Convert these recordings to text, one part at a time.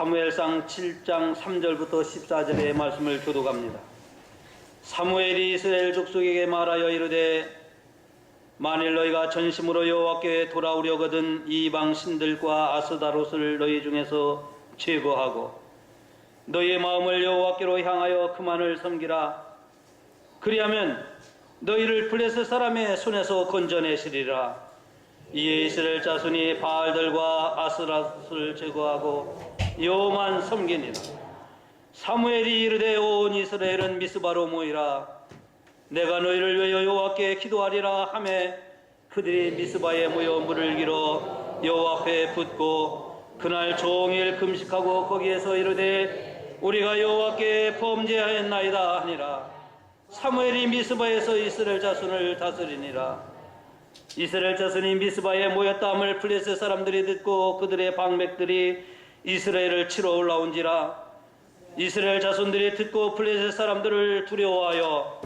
사무엘상 7장 3절부터 14절의 말씀을 교독합니다. 사무엘이 이스라엘 족속에게 말하여 이르되 만일 너희가 전심으로 여호와께 돌아오려거든 이방 신들과 아스다롯을 너희 중에서 제거하고 너희의 마음을 여호와께로 향하여 그만을 섬기라. 그리하면 너희를 블레셋 사람의 손에서 건져내시리라. 이에 이스라엘 자손이 바알들과 아스라롯을 제거하고 여호와만 섬기니라. 사무엘이 이르되 온 이스라엘은 미스바로 모이라. 내가 너희를 위하여 여호와께 기도하리라 하매 그들이 미스바에 모여 물을 길어 여호와 앞에 붓고 그날 종일 금식하고 거기에서 이르되 우리가 여호와께 범죄하였나이다 하니라. 사무엘이 미스바에서 이스라엘 자손을 다스리니라. 이스라엘 자손이 미스바에 모였다함을 블레셋 사람들이 듣고 그들의 방백들이 이스라엘을 치러 올라온지라. 이스라엘 자손들이 듣고 블레셋 사람들을 두려워하여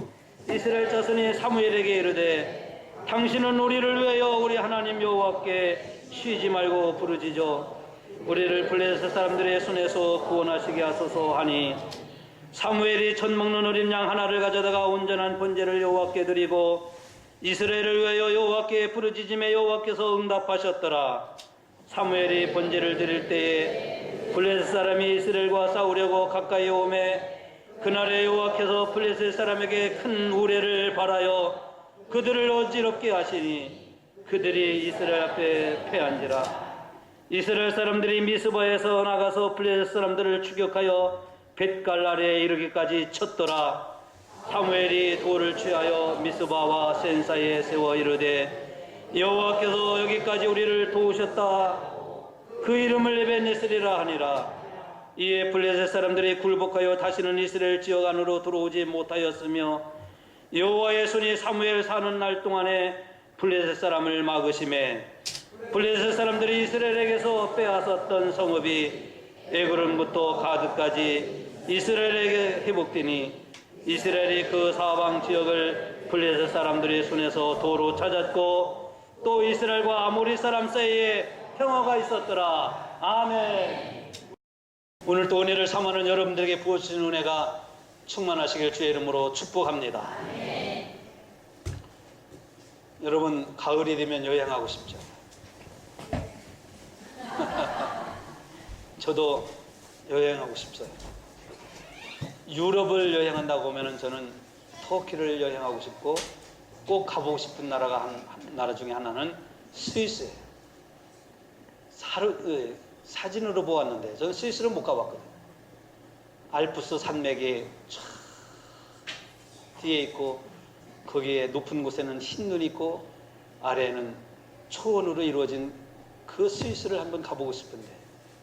이스라엘 자손이 사무엘에게 이르되 당신은 우리를 위하여 우리 하나님 여호와께 쉬지 말고 부르짖어 우리를 블레셋 사람들의 손에서 구원하시게 하소서 하니 사무엘이 젖 먹는 어린 양 하나를 가져다가 온전한 번제를 여호와께 드리고 이스라엘을 위하여 여호와께 부르짖음에 여호와께서 응답하셨더라. 사무엘이 번제를 드릴 때에 블레셋 사람이 이스라엘과 싸우려고 가까이 오매 그날에 여호와께서 블레셋 사람에게 큰 우레를 발하여 그들을 어지럽게 하시니 그들이 이스라엘 앞에 패한지라. 이스라엘 사람들이 미스바에서 나가서 블레셋 사람들을 추격하여 벳갈 아래에 이르기까지 쳤더라. 사무엘이 돌을 취하여 미스바와 센 사이에 세워 이르되 여호와께서 여기까지 우리를 도우셨다. 그 이름을 에벤네스리라 하니라. 이에 블레셋 사람들이 굴복하여 다시는 이스라엘 지역 안으로 들어오지 못하였으며 여호와의 손이 사무엘 사는 날 동안에 블레셋 사람을 막으심에 블레셋 사람들이 이스라엘에게서 빼앗았던 성읍이 에그론부터 가드까지 이스라엘에게 회복되니 이스라엘이 그 사방 지역을 블레셋 사람들의 손에서 도로 찾았고 또 이스라엘과 아모리 사람 사이에 평화가 있었더라. 아멘. 오늘 또 은혜를 삼하는 여러분들에게 부어주신 은혜가 충만하시길 주의 이름으로 축복합니다. 아멘. 여러분 가을이 되면 여행하고 싶죠? 저도 여행하고 싶어요. 유럽을 여행한다고 하면 저는 터키를 여행하고 싶고 꼭 가보고 싶은 나라가 나라 중에 하나는 스위스예요. 사진으로 보았는데 저는 스위스를 못 가봤거든요. 알프스 산맥이 쫙 뒤에 있고 거기에 높은 곳에는 흰 눈이 있고 아래에는 초원으로 이루어진 그 스위스를 한번 가보고 싶은데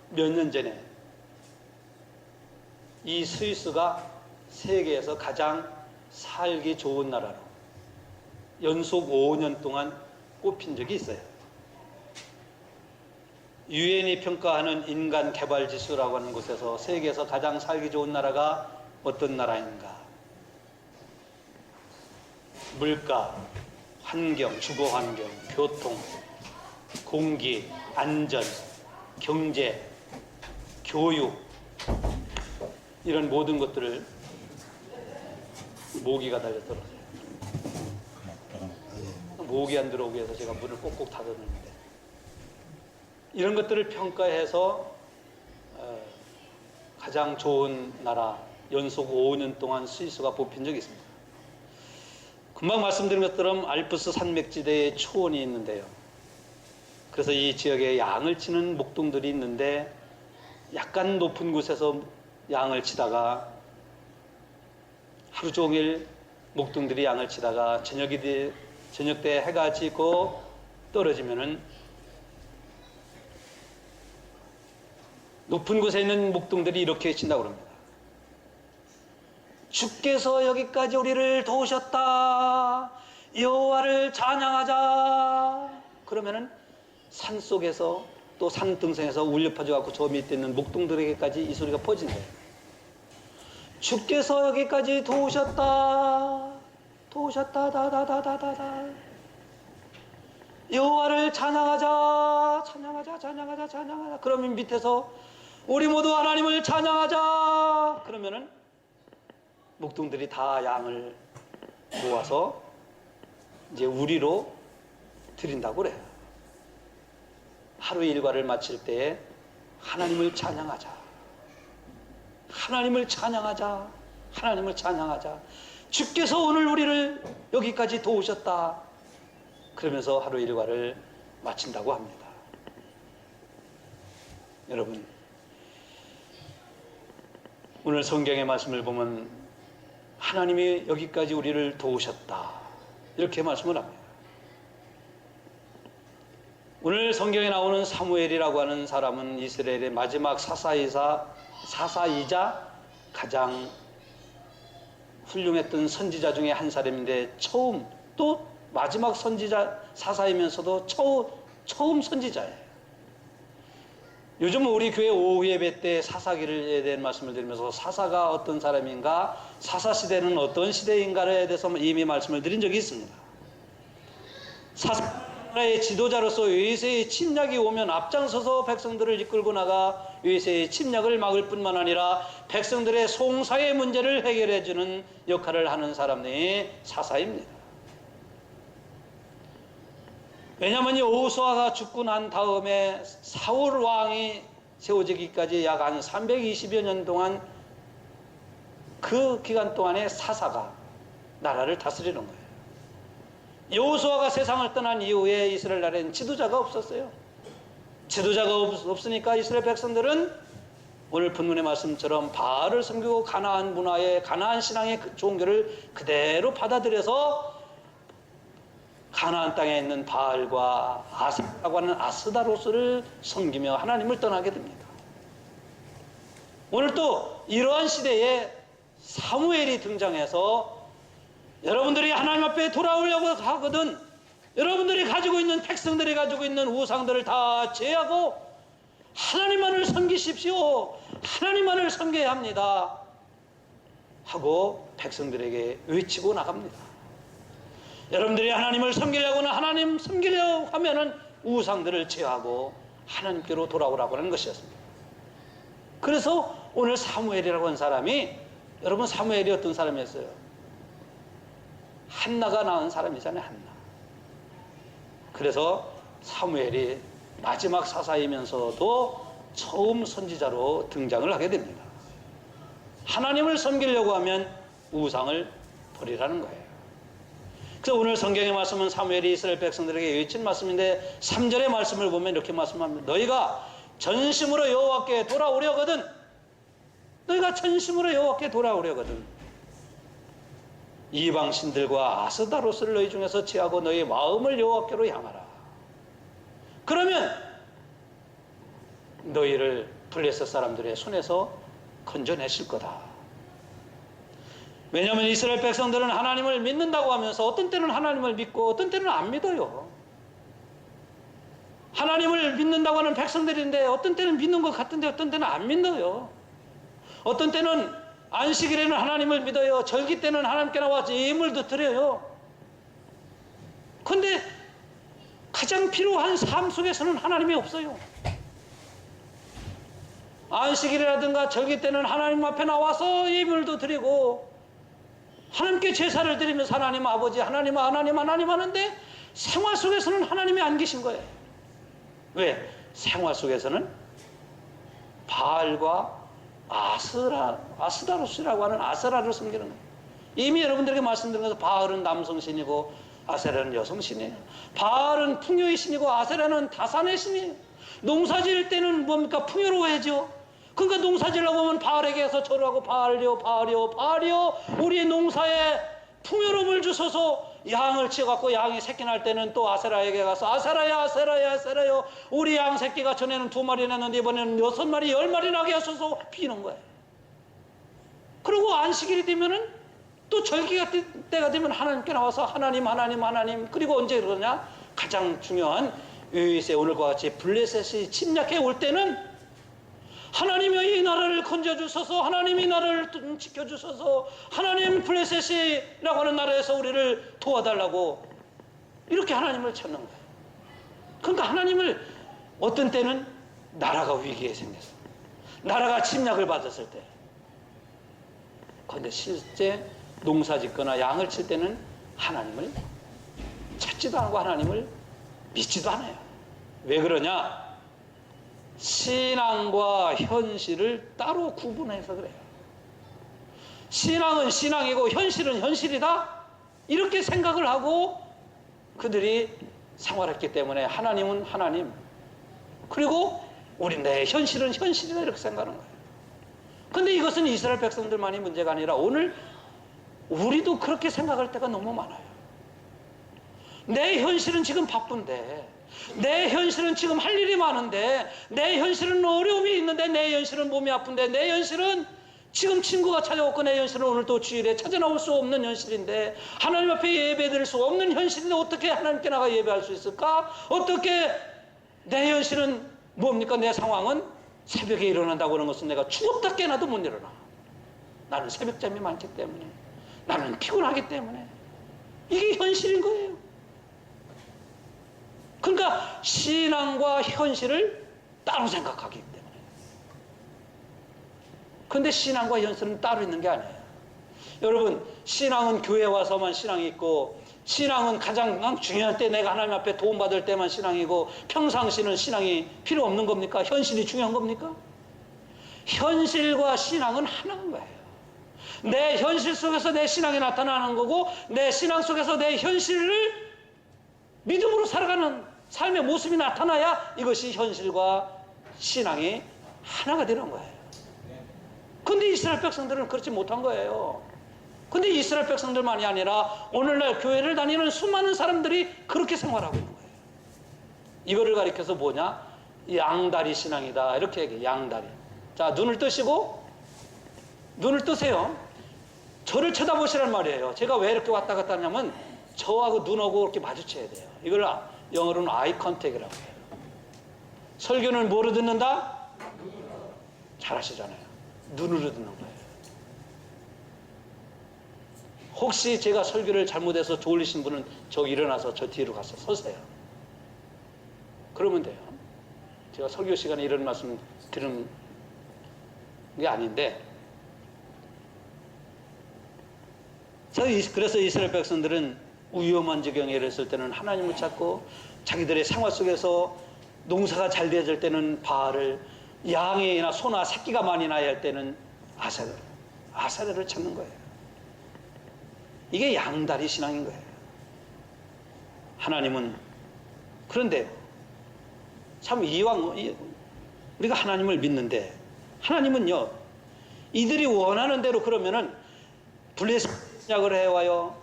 몇 년 전에 이 스위스가 세계에서 가장 살기 좋은 나라로 연속 5년 동안 꼽힌 적이 있어요. 유엔이 평가하는 인간 개발 지수라고 하는 곳에서 세계에서 가장 살기 좋은 나라가 어떤 나라인가? 물가, 환경, 주거 환경, 교통, 공기, 안전, 경제, 교육 이런 모든 것들을 모기가 달려 떨어져요. 모기 안 들어오게 해서 제가 문을 꼭꼭 닫아놓는데 이런 것들을 평가해서 가장 좋은 나라 연속 5년 동안 스위스가 뽑힌 적이 있습니다. 금방 말씀드린 것처럼 알프스 산맥지대에 초원이 있는데요. 그래서 이 지역에 양을 치는 목동들이 있는데 약간 높은 곳에서 양을 치다가 하루 종일 목동들이 양을 치다가 저녁 때 해가 지고 떨어지면은 높은 곳에 있는 목동들이 이렇게 친다고 합니다. 주께서 여기까지 우리를 도우셨다. 여호와를 찬양하자. 그러면은 산 속에서 또 산 등성에서 울려 퍼져갖고 저 밑에 있는 목동들에게까지 이 소리가 퍼진대요. 주께서 여기까지 도우셨다. 도우셨다. 다다다다다다. 여호와를 찬양하자. 찬양하자. 찬양하자. 찬양하자. 그러면 밑에서 우리 모두 하나님을 찬양하자. 그러면은 목동들이 다 양을 모아서 이제 우리로 드린다고 그래요. 하루 일과를 마칠 때에 하나님을 찬양하자. 하나님을 찬양하자. 하나님을 찬양하자. 주께서 오늘 우리를 여기까지 도우셨다. 그러면서 하루 일과를 마친다고 합니다. 여러분, 오늘 성경의 말씀을 보면 하나님이 여기까지 우리를 도우셨다. 이렇게 말씀을 합니다. 오늘 성경에 나오는 사무엘이라고 하는 사람은 이스라엘의 마지막 사사이자 가장 훌륭했던 선지자 중에 한 사람인데 처음, 또 마지막 선지자 사사이면서도 처음 선지자예요. 요즘 우리 교회 오후 예배 때 사사기에 대한 말씀을 드리면서 사사가 어떤 사람인가, 사사시대는 어떤 시대인가에 대해서 이미 말씀을 드린 적이 있습니다. 사사의 지도자로서 외세의 침략이 오면 앞장서서 백성들을 이끌고 나가 외세의 침략을 막을 뿐만 아니라 백성들의 송사의 문제를 해결해 주는 역할을 하는 사람이 사사입니다. 왜냐하면 이 오호수아가 죽고 난 다음에 사울 왕이 세워지기까지 약 한 320여 년 동안, 그 기간 동안에 사사가 나라를 다스리는 거예요. 여호수아가 세상을 떠난 이후에 이스라엘 나라에는 지도자가 없었어요. 지도자가 없으니까 이스라엘 백성들은 오늘 본문의 말씀처럼 바알을 섬기고 가나안 문화의, 가나안 신앙의 종교를 그대로 받아들여서 가나안 땅에 있는 바알과 아세라고 하는 아스다로스를 섬기며 하나님을 떠나게 됩니다. 오늘 또 이러한 시대에 사무엘이 등장해서 여러분들이 하나님 앞에 돌아오려고 하거든 여러분들이 가지고 있는, 백성들이 가지고 있는 우상들을 다 제하고 하나님만을 섬기십시오. 하나님만을 섬겨야 합니다. 하고 백성들에게 외치고 나갑니다. 여러분들이 하나님을 섬기려고는, 하나님 섬기려고 하면은 우상들을 제하고 하나님께로 돌아오라고 하는 것이었습니다. 그래서 오늘 사무엘이라고 하는 사람이, 여러분 사무엘이 어떤 사람이었어요? 한나가 낳은 사람이잖아요. 한나. 그래서 사무엘이 마지막 사사이면서도 처음 선지자로 등장을 하게 됩니다. 하나님을 섬기려고 하면 우상을 버리라는 거예요. 그래서 오늘 성경의 말씀은 사무엘이 이스라엘 백성들에게 외친 말씀인데 3절의 말씀을 보면 이렇게 말씀합니다. 너희가 전심으로 여호와께 돌아오려거든, 너희가 전심으로 여호와께 돌아오려거든 이방신들과 아스다로스를 너희 중에서 제하고 너희 마음을 여호와께로 향하라. 그러면 너희를 블레셋 사람들의 손에서 건져내실 거다. 왜냐하면 이스라엘 백성들은 하나님을 믿는다고 하면서 어떤 때는 하나님을 믿고 어떤 때는 안 믿어요. 하나님을 믿는다고 하는 백성들인데 어떤 때는 믿는 것 같은데 어떤 때는 안 믿어요. 어떤 때는 안식일에는 하나님을 믿어요. 절기 때는 하나님께 나와서 예물도 드려요. 그런데 가장 필요한 삶 속에서는 하나님이 없어요. 안식일이라든가 절기 때는 하나님 앞에 나와서 예물도 드리고 하나님께 제사를 드리면서 하나님 아버지, 하나님 하는데 생활 속에서는 하나님이 안 계신 거예요. 왜? 생활 속에서는 바알과 아스다로스라고 하는 아세라를 섬기는 거예요. 이미 여러분들에게 말씀드린 것처럼 바알은 남성신이고 아세라는 여성신이에요. 바알은 풍요의 신이고 아세라는 다산의 신이에요. 농사 지을 때는 뭡니까? 풍요로워야죠. 그러니까 농사지려고 하면 바알에게 가서 절하고 바알이요 우리의 농사에 풍요로움을 주소서. 양을 치어갖고 양이 새끼 날 때는 또 아세라에게 가서 아세라요 우리 양 새끼가 전에는 2마리 났는데 이번에는 6마리 10마리 나게 하소서 비는 거예요. 그리고 안식일이 되면은 또 절기가 때가 되면 하나님께 나와서 하나님 그리고 언제 그러냐? 가장 중요한 외세 오늘과 같이 블레셋이 침략해 올 때는 하나님이 이 나라를 건져주셔서, 하나님이 이 나라를 지켜주셔서, 하나님 블레셋이라고 하는 나라에서 우리를 도와달라고 이렇게 하나님을 찾는 거예요. 그러니까 하나님을 어떤 때는 나라가 위기에 생겼어. 나라가 침략을 받았을 때. 그런데 실제 농사 짓거나 양을 칠 때는 하나님을 찾지도 않고 하나님을 믿지도 않아요. 왜 그러냐? 신앙과 현실을 따로 구분해서 그래요. 신앙은 신앙이고 현실은 현실이다, 이렇게 생각을 하고 그들이 생활했기 때문에 하나님은 하나님, 그리고 우리 내 현실은 현실이다, 이렇게 생각하는 거예요. 근데 이것은 이스라엘 백성들만이 문제가 아니라 오늘 우리도 그렇게 생각할 때가 너무 많아요. 내 현실은 지금 바쁜데, 내 현실은 지금 할 일이 많은데, 내 현실은 어려움이 있는데, 내 현실은 몸이 아픈데, 내 현실은 지금 친구가 찾아왔고, 내 현실은 오늘 또 주일에 찾아 나올 수 없는 현실인데, 하나님 앞에 예배드릴 수 없는 현실인데 어떻게 하나님께 나가 예배할 수 있을까? 어떻게 내 현실은 뭡니까? 내 상황은 새벽에 일어난다고 하는 것은 내가 죽었다 깨나도 못 일어나. 나는 새벽잠이 많기 때문에, 나는 피곤하기 때문에. 이게 현실인 거예요. 그러니까 신앙과 현실을 따로 생각하기 때문에. 그런데 신앙과 현실은 따로 있는 게 아니에요. 여러분, 신앙은 교회 와서만 신앙이 있고, 신앙은 가장 중요할 때, 내가 하나님 앞에 도움받을 때만 신앙이고, 평상시는 신앙이 필요 없는 겁니까? 현실이 중요한 겁니까? 현실과 신앙은 하나인 거예요. 내 현실 속에서 내 신앙이 나타나는 거고, 내 신앙 속에서 내 현실을 믿음으로 살아가는 삶의 모습이 나타나야 이것이 현실과 신앙이 하나가 되는 거예요. 근데 이스라엘 백성들은 그렇지 못한 거예요. 근데 이스라엘 백성들만이 아니라 오늘날 교회를 다니는 수많은 사람들이 그렇게 생활하고 있는 거예요. 이거를 가리켜서 뭐냐? 양다리 신앙이다, 이렇게 얘기해요. 양다리. 자, 눈을 뜨시고, 눈을 뜨세요. 저를 쳐다보시란 말이에요. 제가 왜 이렇게 왔다 갔다 하냐면 저하고 눈하고 이렇게 마주쳐야 돼요. 이걸 영어로는 아이 컨택이라고 해요. 설교는 뭐로 듣는다? 잘하시잖아요. 눈으로 듣는 거예요. 혹시 제가 설교를 잘못해서 졸리신 분은 저 일어나서 저 뒤로 가서 서세요. 그러면 돼요. 제가 설교 시간에 이런 말씀 드리는 게 아닌데, 그래서 이스라엘 백성들은 위험한 지경에 이랬을 때는 하나님을 찾고, 자기들의 생활 속에서 농사가 잘 되어질 때는 바알을, 양이나 소나 새끼가 많이 나야 할 때는 아세라를 찾는 거예요. 이게 양다리 신앙인 거예요. 하나님은, 그런데 참 이왕 우리가 하나님을 믿는데, 하나님은요, 이들이 원하는 대로 그러면은 침략을 해와요.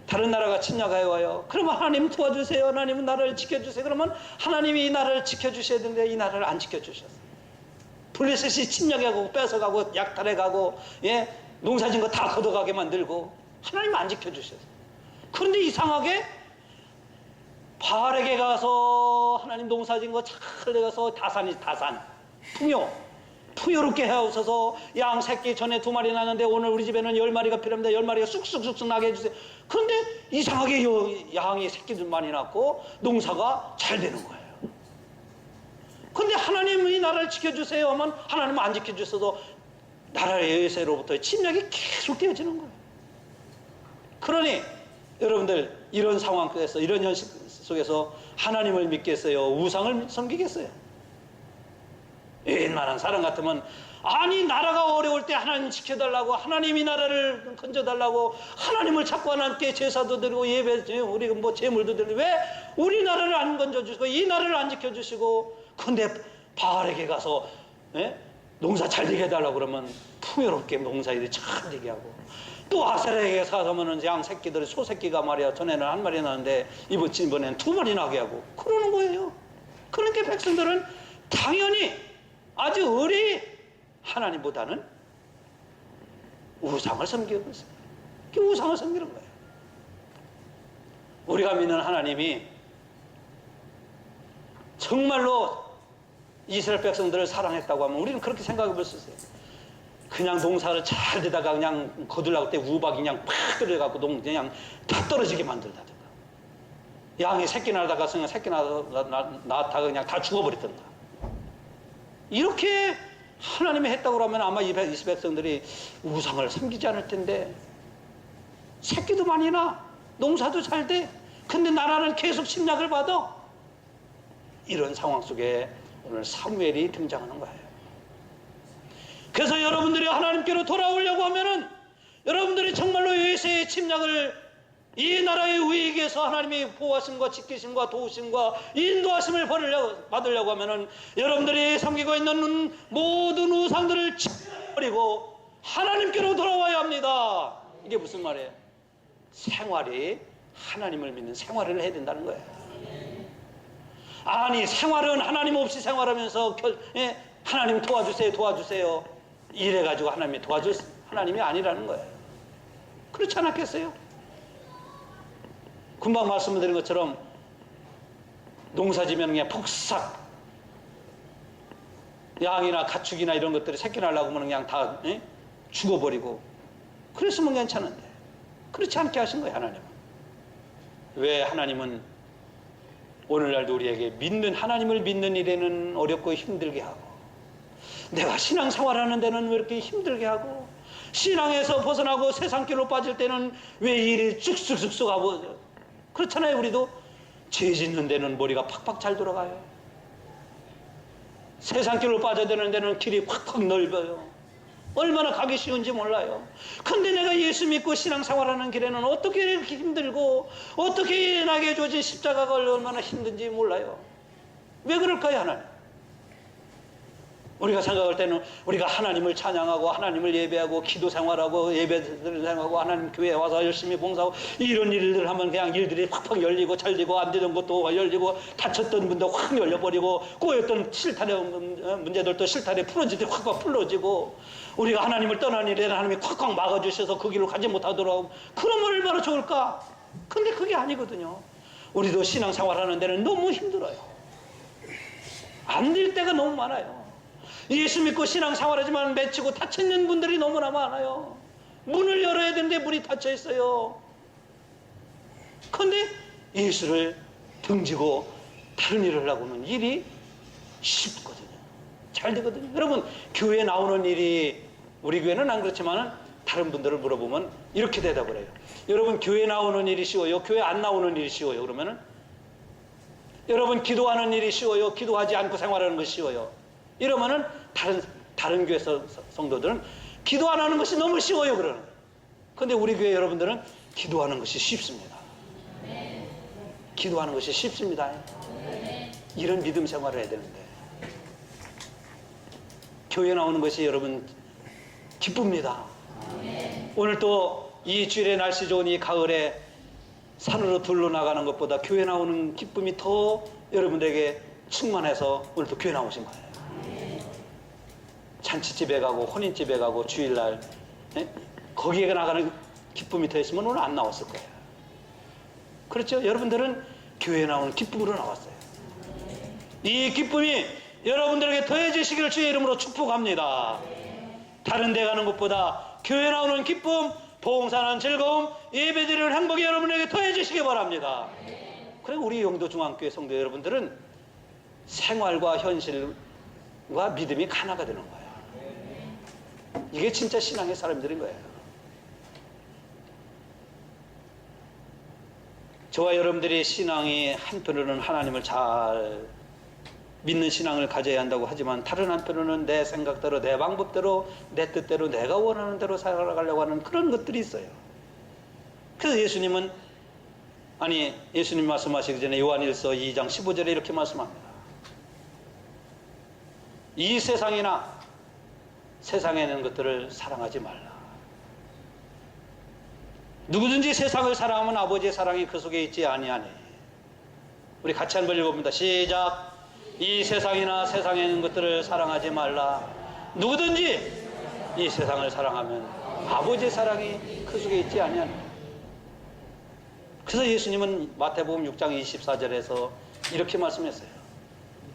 다른 나라가 침략해와요. 그러면 하나님 도와주세요. 하나님은 나라를 지켜주세요. 그러면 하나님이 이 나라를 지켜주셔야 되는데 이 나라를 안 지켜주셨어요. 블레셋이 침략해가고 뺏어가고 약탈해가고, 예, 농사진 거 다 걷어가게 만들고 하나님 안 지켜주셨어요. 그런데 이상하게 바알에게 가서 하나님 농사진 거 잘 내가서 다산, 풍요롭게 해옵소서. 양 새끼 전에 2마리 나는데 오늘 우리 집에는 10마리가 필요합니다. 10마리가 쑥쑥쑥쑥 나게 해주세요. 그런데 이상하게 양이 새끼들 많이 낳고 농사가 잘 되는 거예요. 그런데 하나님이 나라를 지켜주세요 하면 하나님은 안 지켜주셔서 나라의 외세로부터의 침략이 계속 되어지는 거예요. 그러니 여러분들, 이런 상황 속에서, 이런 현실 속에서 하나님을 믿겠어요? 우상을 섬기겠어요? 웬만한 사람 같으면, 아니 나라가 어려울 때 하나님 지켜달라고, 하나님이 나라를 건져달라고, 하나님을 찾고 하나님께 제사도 드리고 예배, 우리 뭐 제물도 드리고, 왜 우리 나라를 안 건져주시고 이 나라를 안 지켜주시고, 근데 바알에게 가서, 예? 농사 잘 되게 해달라고 그러면 풍요롭게 농사일이 잘 되게 하고, 또 아세라에게 가서면은 양 새끼들이, 소 새끼가 말이야, 전에는 1마리 나는데 이번엔 2마리 나게 하고 그러는 거예요. 그러니까 백성들은 당연히 아주 어리 하나님보다는 우상을 섬기고 있어요. 그 우상을 섬기는 거예요. 우리가 믿는 하나님이 정말로 이스라엘 백성들을 사랑했다고 하면 우리는 그렇게 생각해 볼 수 있어요. 그냥 농사를 잘 되다가 그냥 거들라고 때 우박이 그냥 팍 들어가고 그냥 다 떨어지게 만들다든가, 양이 새끼 낳다가 그냥 새끼 낳다가 그냥 다 죽어버리던가, 이렇게 하나님이 했다고 하면 아마 이 백성들이 우상을 섬기지 않을 텐데, 새끼도 많이 나, 농사도 잘 돼, 근데 나라는 계속 침략을 받아. 이런 상황 속에 오늘 사무엘이 등장하는 거예요. 그래서 여러분들이 하나님께로 돌아오려고 하면은, 여러분들이 정말로 외세의 침략을, 이 나라의 우익에서 하나님이 보호하심과 지키심과 도우심과 인도하심을 받으려고 하면은, 여러분들이 섬기고 있는 모든 우상들을 버리고 하나님께로 돌아와야 합니다. 이게 무슨 말이에요? 생활이 하나님을 믿는 생활을 해야 된다는 거예요. 아니, 생활은 하나님 없이 생활하면서 하나님 도와주세요 이래가지고 하나님이 도와줄 하나님이 아니라는 거예요. 그렇지 않았겠어요? 금방 말씀드린 것처럼 농사지면 그냥 폭삭 양이나 가축이나 이런 것들이 새끼 날라고 하면 그냥 다 죽어버리고, 그랬으면 괜찮은데 그렇지 않게 하신 거예요. 하나님은. 왜 하나님은 오늘날도 우리에게 하나님을 믿는 일에는 어렵고 힘들게 하고, 내가 신앙생활하는 데는 왜 이렇게 힘들게 하고, 신앙에서 벗어나고 세상길로 빠질 때는 왜 일이 쑥쑥쑥쑥 하고, 그렇잖아요. 우리도 죄 짓는 데는 머리가 팍팍 잘 돌아가요. 세상길로 빠져야 되는 데는 길이 팍팍 넓어요. 얼마나 가기 쉬운지 몰라요. 근데 내가 예수 믿고 신앙생활하는 길에는 어떻게 이렇게 힘들고, 어떻게 나에게 주어진 십자가가 얼마나 힘든지 몰라요. 왜 그럴까요, 하나님? 우리가 생각할 때는 우리가 하나님을 찬양하고 하나님을 예배하고 기도 생활하고 예배를 생활하고 하나님 교회에 와서 열심히 봉사하고 이런 일들 하면 그냥 일들이 팍팍 열리고 잘리고, 안 되던 것도 열리고, 다쳤던 분도 확 열려버리고, 꼬였던 실타래 문제들도 실타래 풀어질 때 확 풀어지고, 우리가 하나님을 떠난 일에 하나님이 콱콱 막아주셔서 그 길로 가지 못하도록, 그러면 얼마나 좋을까? 근데 그게 아니거든요. 우리도 신앙생활하는 데는 너무 힘들어요. 안 될 때가 너무 많아요. 예수 믿고 신앙생활하지만 맺히고 닫혀있는 분들이 너무나 많아요. 문을 열어야 되는데 문이 닫혀 있어요. 그런데 예수를 등지고 다른 일을 하려고 하면 일이 쉽거든요. 잘 되거든요. 여러분, 교회에 나오는 일이, 우리 교회는 안 그렇지만 다른 분들을 물어보면 이렇게 대답을 해요. 여러분, 교회 나오는 일이 쉬워요? 교회 안 나오는 일이 쉬워요? 그러면은, 여러분, 기도하는 일이 쉬워요? 기도하지 않고 생활하는 것이 쉬워요? 이러면은 다른 교회 성도들은 기도 안 하는 것이 너무 쉬워요, 그러는. 근데 우리 교회 여러분들은 기도하는 것이 쉽습니다. 기도하는 것이 쉽습니다. 이런 믿음 생활을 해야 되는데, 교회 나오는 것이 여러분 기쁩니다. 오늘 또 이 주일에 날씨 좋은 이 가을에 산으로 둘러 나가는 것보다 교회 나오는 기쁨이 더 여러분들에게 충만해서 오늘 또 교회 나오신 거예요. 잔치집에 가고 혼인집에 가고 주일날 거기에 나가는 기쁨이 더 있으면 오늘 안 나왔을 거예요. 그렇죠? 여러분들은 교회에 나오는 기쁨으로 나왔어요. 이 기쁨이 여러분들에게 더해지시기를 주의 이름으로 축복합니다. 다른 데 가는 것보다 교회 나오는 기쁨, 봉사하는 즐거움, 예배드리는 행복이 여러분에게 더해지시기 바랍니다. 그리고 우리 영도중앙교회 성도 여러분들은 생활과 현실과 믿음이 하나가 되는 거예요. 이게 진짜 신앙의 사람들인 거예요. 저와 여러분들이 신앙이 한편으로는 하나님을 잘 믿는 신앙을 가져야 한다고 하지만, 다른 한편으로는 내 생각대로, 내 방법대로, 내 뜻대로, 내가 원하는 대로 살아가려고 하는 그런 것들이 있어요. 그래서 예수님은, 예수님 말씀하시기 전에 요한일서 2장 15절에 이렇게 말씀합니다. 이 세상이나 세상에 있는 것들을 사랑하지 말라. 누구든지 세상을 사랑하면 아버지의 사랑이 그 속에 있지 아니하니. 우리 같이 한번 읽어봅니다. 시작. 이 세상이나 세상에 있는 것들을 사랑하지 말라. 누구든지 이 세상을 사랑하면 아버지의 사랑이 그 속에 있지 아니하니. 그래서 예수님은 마태복음 6장 24절에서 이렇게 말씀했어요.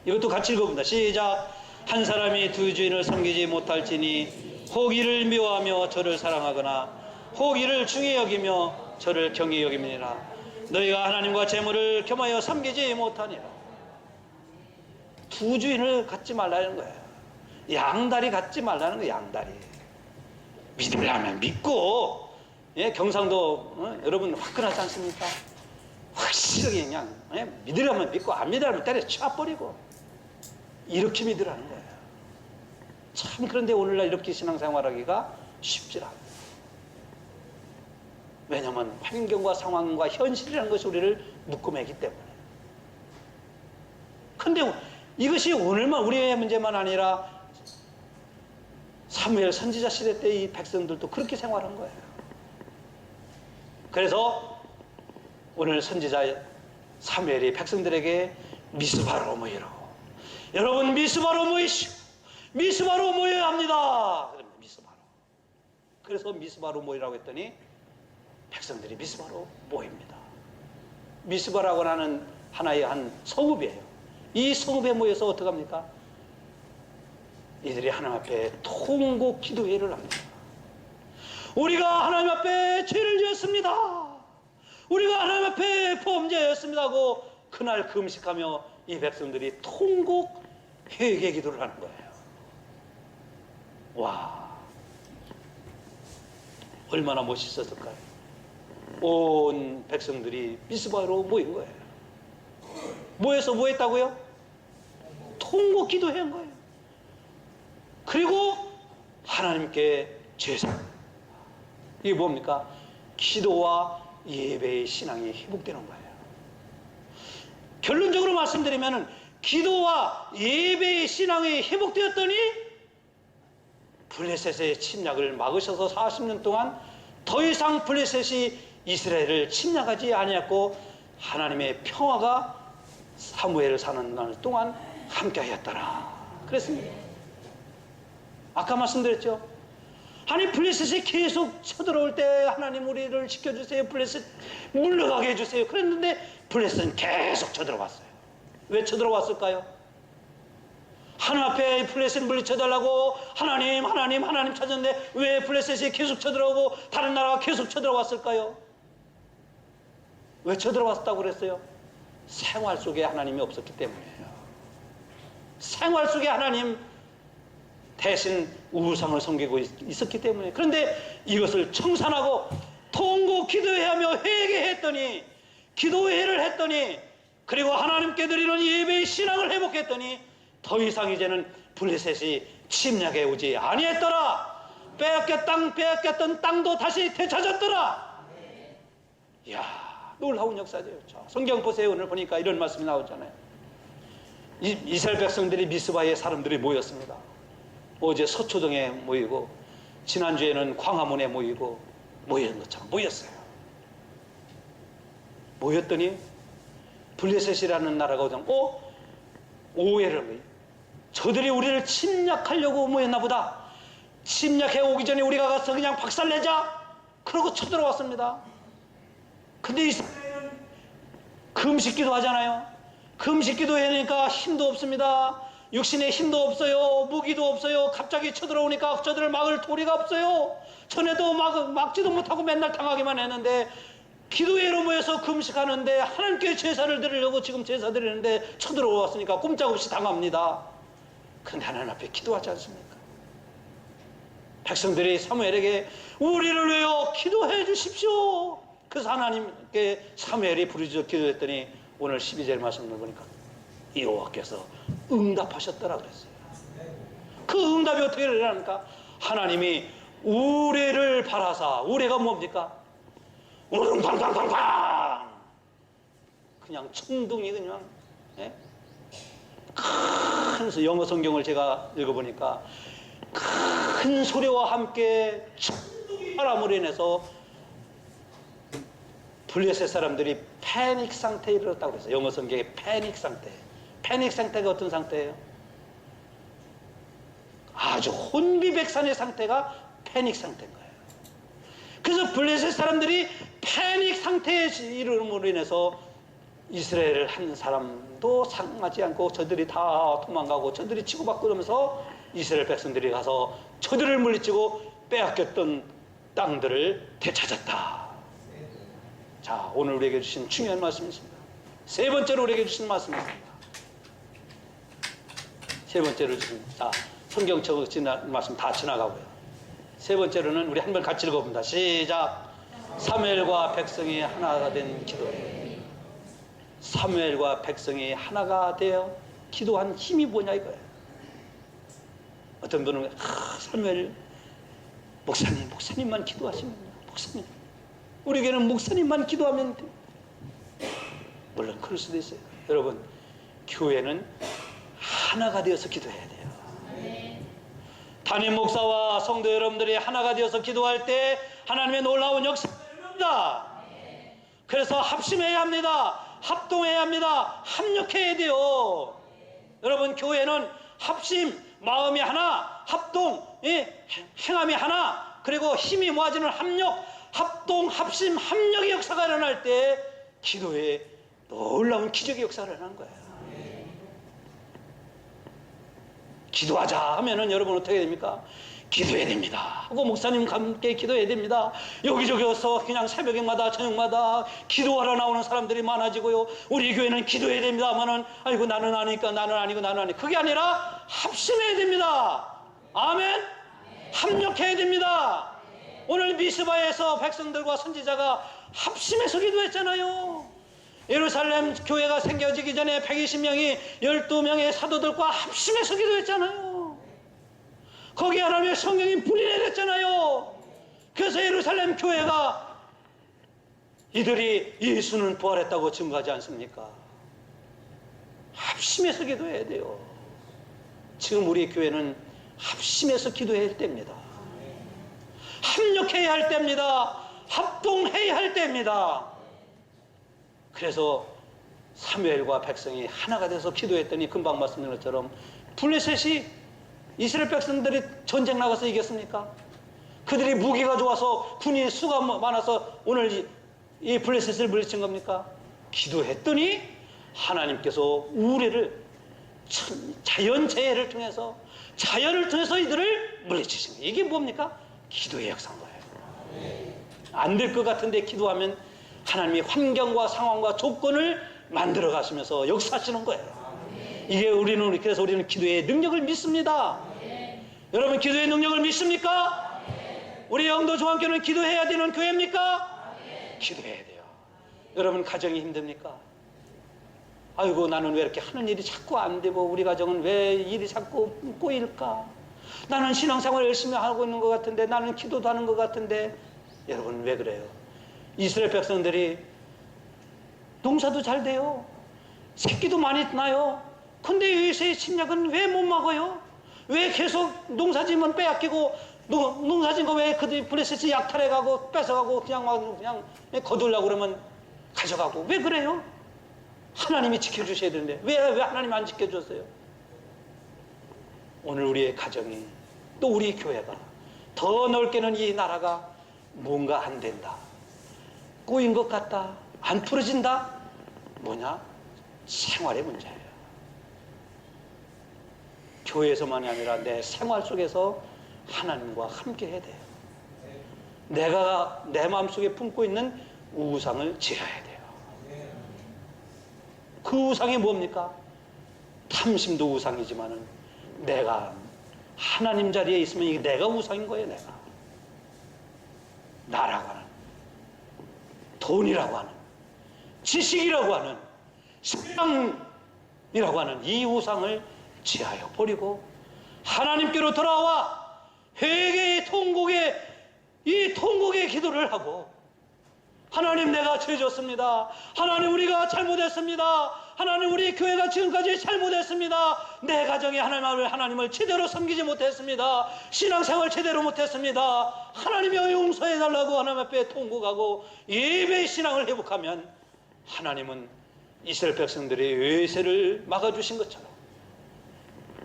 이것도 같이 읽어봅니다. 시작. 한 사람이 두 주인을 섬기지 못할지니 혹이를 미워하며 저를 사랑하거나 혹이를 중히 여기며 저를 경히 여김이니라. 너희가 하나님과 재물을 겸하여 섬기지 못하니라. 두 주인을 갖지 말라는 거예요. 양다리 갖지 말라는 거예요. 양다리. 믿으려면 믿고, 예, 경상도 여러분 화끈하지 않습니까? 확실하게 그냥 믿으려면 믿고 안 믿으려면 때려쳐버리고 이렇게 믿으라는 거예요. 참 그런데 오늘날 이렇게 신앙생활하기가 쉽지 않아요. 왜냐하면 환경과 상황과 현실이라는 것이 우리를 묶어매기 때문에. 근데 이것이 오늘만 우리의 문제만 아니라 사무엘 선지자 시대 때 이 백성들도 그렇게 생활한 거예요. 그래서 오늘 선지자 사무엘이 백성들에게 미스바로 모이라고. 여러분 미스바로 모이시오. 미스바로 모여야 합니다. 미스바로. 그래서 미스바로 모이라고 했더니 백성들이 미스바로 모입니다. 미스바라고 하는 하나의 한 성읍이에요. 이 성읍에 모여서 어떻게 합니까? 이들이 하나님 앞에 통곡 기도회를 합니다. 우리가 하나님 앞에 죄를 지었습니다. 우리가 하나님 앞에 범죄했습니다 하고 그날 금식하며 이 백성들이 통곡 회개 기도를 하는 거예요. 와, 얼마나 멋있었을까요? 온 백성들이 미스바로 모인 거예요. 모여서 뭐 했다고요? 통곡 기도한 거예요. 그리고 하나님께 제사. 이게 뭡니까? 기도와 예배의 신앙이 회복되는 거예요. 결론적으로 말씀드리면 기도와 예배의 신앙이 회복되었더니 블레셋의 침략을 막으셔서 40년 동안 더 이상 블레셋이 이스라엘을 침략하지 아니했고 하나님의 평화가 사무엘을 사는 날 동안 함께하였더라 그랬습니다. 아까 말씀드렸죠. 아니 블레셋이 계속 쳐들어올 때 하나님 우리를 지켜주세요. 블레셋 물러가게 해주세요. 그랬는데 블레셋은 계속 쳐들어왔어요. 왜 쳐들어왔을까요? 하나님 앞에 블레셋 물리쳐달라고 하나님 찾았는데 왜 블레셋이 계속 쳐들어오고 다른 나라가 계속 쳐들어왔을까요? 왜 쳐들어왔다고 그랬어요? 생활 속에 하나님이 없었기 때문이에요. 생활 속에 하나님 대신 우상을 섬기고 있었기 때문에. 그런데 이것을 청산하고 통곡 기도회하며 회개했더니 기도회를 했더니 그리고 하나님께 드리는 예배의 신앙을 회복했더니 더 이상 이제는 블레셋이 침략해 오지 아니했더라. 빼앗겼던 땅도 다시 되찾았더라. 이야, 놀라운 역사죠. 성경 보세요. 오늘 보니까 이런 말씀이 나오잖아요. 이스라엘 백성들이 미스바에 사람들이 모였습니다. 어제 서초동에 모이고 지난주에는 광화문에 모이고 모이는 것처럼 모였어요. 모였더니 블레셋이라는 나라가 오자면 오해를 한 거예요. 저들이 우리를 침략하려고 모였나 보다. 침략해 오기 전에 우리가 가서 그냥 박살내자. 그러고 쳐들어왔습니다. 근데 이스라엘은 금식기도 하잖아요. 금식기도 하니까 힘도 없습니다. 육신에 힘도 없어요. 무기도 없어요. 갑자기 쳐들어오니까 저들을 막을 도리가 없어요. 전에도 막지도 못하고 맨날 당하기만 했는데 기도회로 모여서 금식하는데 하나님께 제사를 드리려고 지금 제사 드리는데 쳐들어왔으니까 꼼짝없이 당합니다. 그런데 하나님 앞에 기도하지 않습니까? 백성들이 사무엘에게 우리를 위하여 기도해 주십시오. 그래서 하나님께 사무엘이 부르짖어 기도했더니 오늘 12절 말씀을 보니까 여호와께서 응답하셨더라 그랬어요. 그 응답이 어떻게 일어납니까? 하나님이 우레를 바라사. 우레가 뭡니까? 우릉탕탕탕탕 그냥 천둥이 그냥 큰 영어 성경을 제가 읽어보니까 큰 소리와 함께 천둥이 바람으로 인해서 블레셋 사람들이 패닉 상태에 이르렀다고 그랬어요. 영어 성경에 패닉 상태. 패닉 상태가 어떤 상태예요? 아주 혼비백산의 상태가 패닉 상태인 거예요. 그래서 블레셋 사람들이 패닉 상태에 이름으로 인해서 이스라엘을 한 사람도 상하지 않고 저들이 다 도망가고 저들이 치고받고 그러면서 이스라엘 백성들이 가서 저들을 물리치고 빼앗겼던 땅들을 되찾았다. 자, 오늘 우리에게 주신 중요한 말씀이 있습니다. 세 번째로 우리에게 주신 말씀이 있습니다. 세 번째로 주신, 자, 성경적 말씀 다 지나가고요. 세 번째로는 우리 한번 같이 읽어봅니다. 시작. 사무엘과 백성이 하나가 된 기도. 사무엘과 백성이 하나가 되어 기도한 힘이 뭐냐 이거예요. 어떤 분은 사무엘 목사님만 기도하시면 목사님, 우리 교회는 목사님만 기도하면 돼. 물론 그럴 수도 있어요. 여러분, 교회는 하나가 되어서 기도해야 돼요. 담임 목사와 성도 여러분들이 하나가 되어서 기도할 때 하나님의 놀라운 역사가 일어납니다. 그래서 합심해야 합니다. 합동해야 합니다. 합력해야 돼요. 여러분, 교회는 합심, 마음이 하나, 합동, 행함이 하나, 그리고 힘이 모아지는 합력, 합동, 합심, 합력의 역사가 일어날 때 기도에 놀라운 기적의 역사가 일어나는 거예요. 기도하자 하면은 여러분 어떻게 됩니까? 기도해야 됩니다 하고 목사님과 함께 기도해야 됩니다. 여기저기서 그냥 새벽마다 저녁마다 기도하러 나오는 사람들이 많아지고요. 우리 교회는 기도해야 됩니다 하면은 아이고 나는 아니까 나는 아니고 나는 아니, 그게 아니라 합심해야 됩니다. 아멘. 합력해야 됩니다. 오늘 미스바에서 백성들과 선지자가 합심해서 기도했잖아요. 예루살렘 교회가 생겨지기 전에 120명이 12명의 사도들과 합심해서 기도했잖아요. 거기 하나님의 성령이 불이 내렸잖아요. 그래서 예루살렘 교회가 이들이 예수는 부활했다고 증거하지 않습니까? 합심해서 기도해야 돼요. 지금 우리 교회는 합심해서 기도해야 할 때입니다. 합력해야 할 때입니다. 합동해야 할 때입니다. 그래서 사무엘과 백성이 하나가 돼서 기도했더니 금방 말씀드린 것처럼 블레셋이 이스라엘 백성들이 전쟁 나가서 이겼습니까? 그들이 무기가 좋아서 군인 수가 많아서 오늘 이 블레셋을 물리친 겁니까? 기도했더니 하나님께서 우레를 자연재해를 통해서 자연을 통해서 이들을 물리치신 거예요. 이게 뭡니까? 기도의 역사인 거예요. 안 될 것 같은데 기도하면 하나님이 환경과 상황과 조건을 만들어 가시면서 역사하시는 거예요. 이게 그래서 우리는 기도의 능력을 믿습니다. 여러분, 기도의 능력을 믿습니까? 우리 영도 중앙교회는 기도해야 되는 교회입니까? 기도해야 돼요. 여러분, 가정이 힘듭니까? 아이고 나는 왜 이렇게 하는 일이 자꾸 안 되고 우리 가정은 왜 일이 자꾸 꼬일까? 나는 신앙생활 열심히 하고 있는 것 같은데, 나는 기도도 하는 것 같은데. 여러분, 왜 그래요? 이스라엘 백성들이 농사도 잘 돼요. 새끼도 많이 나요. 근데 요새의 침략은 왜 못 막아요? 왜 계속 농사지면 빼앗기고, 농사진 거 왜 그들이 블레셋이 약탈해가고 뺏어가고 그냥 거두려고 그러면 가져가고, 왜 그래요? 하나님이 지켜주셔야 되는데 왜 하나님 안 지켜줬어요? 오늘 우리의 가정이, 또 우리 교회가, 더 넓게는 이 나라가 뭔가 안 된다, 꼬인 것 같다, 안 풀어진다. 뭐냐? 생활의 문제예요. 교회에서만이 아니라 내 생활 속에서 하나님과 함께 해야 돼요. 내가 내 마음속에 품고 있는 우상을 제어해야 돼요. 그 우상이 뭡니까? 탐심도 우상이지만은 내가 하나님 자리에 있으면 이게 내가 우상인 거예요. 내가 나라고 하는, 돈이라고 하는, 지식이라고 하는, 신앙이라고 하는 이 우상을 지하여 버리고 하나님께로 돌아와 회개의 통곡의 기도를 하고, 하나님 내가 죄졌습니다. 하나님 우리가 잘못했습니다. 하나님 우리 교회가 지금까지 잘못했습니다. 내 가정에 하나님을 제대로 섬기지 못했습니다. 신앙생활 제대로 못했습니다. 하나님이 용서해달라고 하나님 앞에 통곡하고 예배의 신앙을 회복하면 하나님은 이스라엘 백성들의 외세를 막아주신 것처럼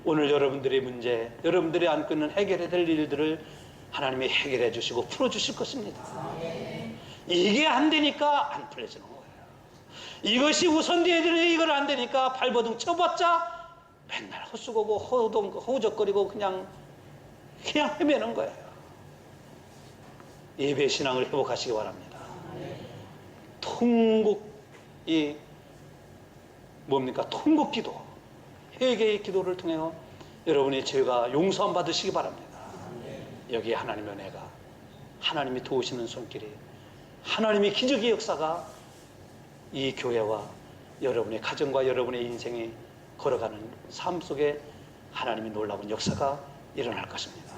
오늘 여러분들의 문제, 여러분들이 안고 있는 해결해야 될 일들을 하나님이 해결해 주시고 풀어주실 것입니다. 이게 안 되니까 안 풀려지는 거예요. 이것이 우선돼야 되는데 이걸 안 되니까 발버둥 쳐봤자 맨날 헛수고고 허우적거리고 그냥 헤매는 거예요. 예배 신앙을 회복하시기 바랍니다. 통곡이 뭡니까? 통곡 기도, 회개의 기도를 통해 여러분의 죄가 용서함 받으시기 바랍니다. 여기에 하나님의 은혜가, 하나님이 도우시는 손길이, 하나님의 기적의 역사가 이 교회와 여러분의 가정과 여러분의 인생에 걸어가는 삶 속에 하나님의 놀라운 역사가 일어날 것입니다.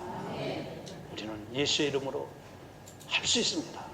우리는 예수의 이름으로 할 수 있습니다.